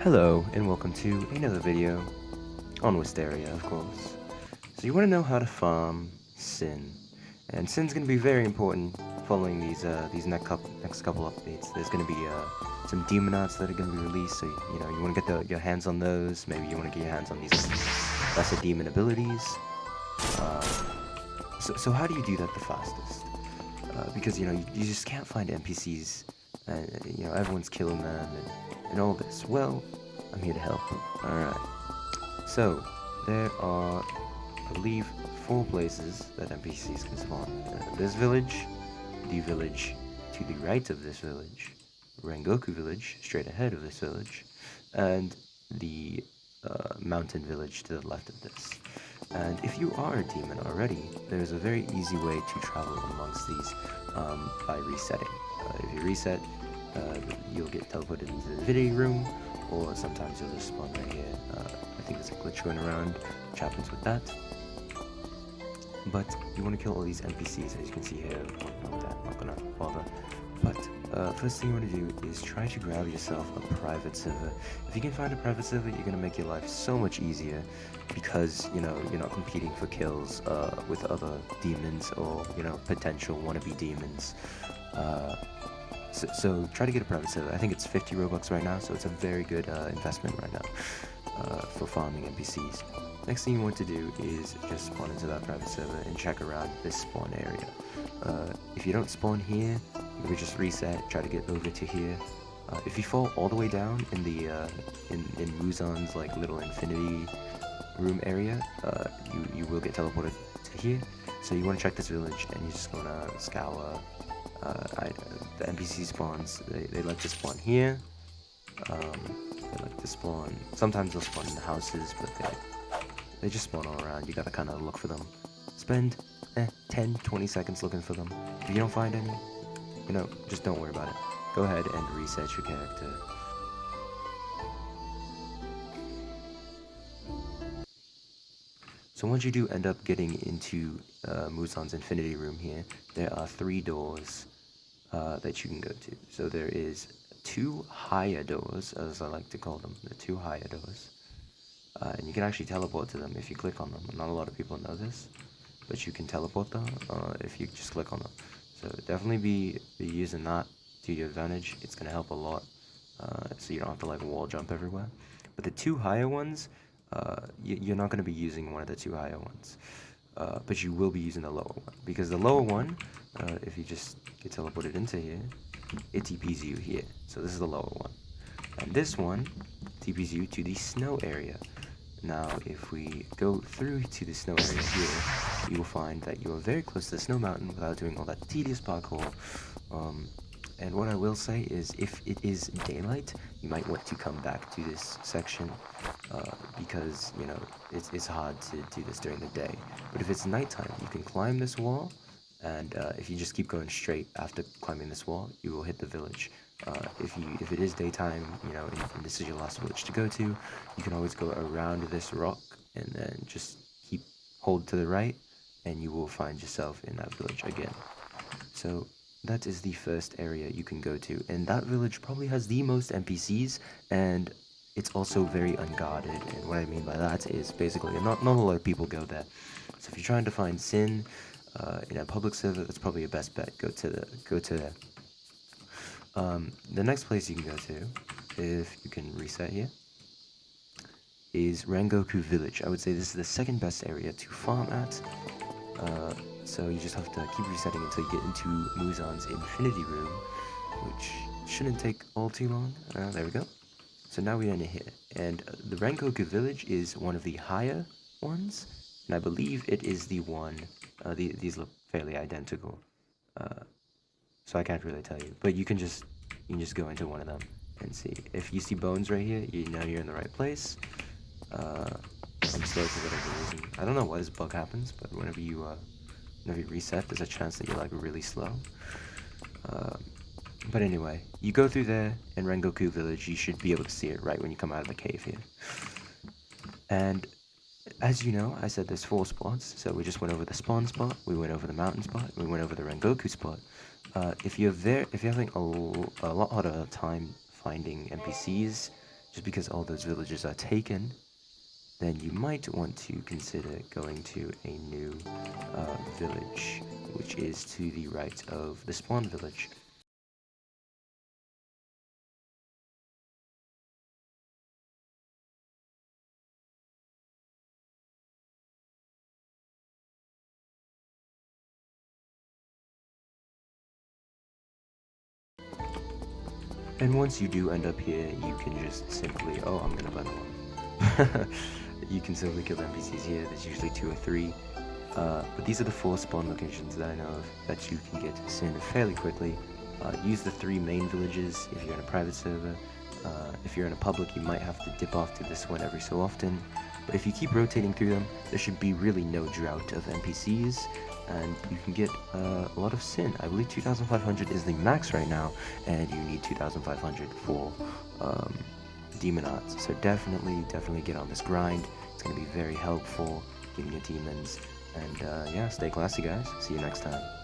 Hello, and welcome to another video on Wisteria, of course. So you want to know how to farm Sin, and Sin's going to be very important following these next couple updates. There's going to be some demonauts that are going to be released, so you want to get your hands on those. Maybe you want to get your hands on these lesser demon abilities. Uh, so how do you do that the fastest? Because you just can't find NPCs, and everyone's killing them and all this. Well, I'm here to help. Alright. So, there are, I believe, 4 places that NPCs can spawn. This village, the village to the right of this village, Rengoku village, straight ahead of this village, and the mountain village to the left of this. And if you are a demon already, there's a very easy way to travel amongst these by resetting. If you reset, you'll get teleported into the divinity room, or sometimes you'll just spawn right here. I think there's a glitch going around, which happens with that. But you want to kill all these NPCs, as you can see here. Not gonna bother. But first thing you want to do is try to grab yourself a private server. If you can find a private server, you're gonna make your life so much easier, because you're not competing for kills with other demons or potential wannabe demons. So try to get a private server. I think it's 50 Robux right now, so it's a very good investment right now for farming NPCs. Next thing you want to do is just spawn into that private server and check around this spawn area. If you don't spawn here, you would just reset, try to get over to here. If you fall all the way down in the in Muzan's like little infinity room area, you will get teleported to here. So you want to check this village, and you just want to scour. The NPC spawns, they like to spawn here. They like to spawn, sometimes they'll spawn in the houses, but they just spawn all around. You gotta kind of look for them. Spend 10-20 seconds looking for them. If you don't find any, just don't worry about it. Go ahead and reset your character. So once you do end up getting into Muzan's infinity room here, there are 3 doors that you can go to. So there is 2 higher doors, as I like to call them, the 2 higher doors. And you can actually teleport to them if you click on them. Not a lot of people know this, but you can teleport them if you just click on them. So definitely be using that to your advantage. It's going to help a lot, so you don't have to like wall jump everywhere. But the 2 higher ones, you're not going to be using one of the 2 higher ones, but you will be using the lower one, because the lower one, if you just get teleported into here, it TPs you here. So this is the lower one, and this one TPs you to the snow area. Now if we go through to the snow area here, you will find that you are very close to the snow mountain without doing all that tedious parkour. And what I will say is, if it is daylight, you might want to come back to this section, because, it's hard to do this during the day. But if it's nighttime, you can climb this wall, and if you just keep going straight after climbing this wall, you will hit the village. If it is daytime, and this is your last village to go to, you can always go around this rock, and then just hold to the right, and you will find yourself in that village again. So that is the first area you can go to, and that village probably has the most NPCs, and it's also very unguarded. And what I mean by that is basically not a lot of people go there. So if you're trying to find Sin in a public server, that's probably your best bet. Go to there. The next place you can go to, if you can reset here, is Rengoku Village. I would say this is the second best area to farm at. So you just have to keep resetting until you get into Muzan's infinity room, which shouldn't take all too long. There we go. So now we're in here, and the Rengoku Village is one of the higher ones, and I believe it is the one. These look fairly identical, so I can't really tell you. But you can just go into one of them and see. If you see bones right here, you know you're in the right place. I'm slow for whatever reason. I don't know why this bug happens, but whenever you reset, there's a chance that you're like really slow. But anyway, you go through there in Rengoku Village, you should be able to see it right when you come out of the cave here. And as you know, I said there's 4 spots, so we just went over the spawn spot, we went over the mountain spot, we went over the Rengoku spot. If you're having a lot harder time finding NPCs just because all those villages are taken, then you might want to consider going to a new village, which is to the right of the spawn village. And once you do end up here, you can just simply, oh, I'm gonna burn one. You can simply kill the NPCs here. There's usually 2 or 3. But these are the 4 spawn locations that I know of that you can get to Sin fairly quickly. Use the 3 main villages if you're in a private server. If you're in a public, you might have to dip off to this one every so often. But if you keep rotating through them, there should be really no drought of NPCs, and you can get a lot of Sin. I believe 2,500 is the max right now, and you need 2,500 for demon hearts. So definitely get on this grind. It's going to be very helpful getting your demons. And yeah, stay classy, guys. See you next time.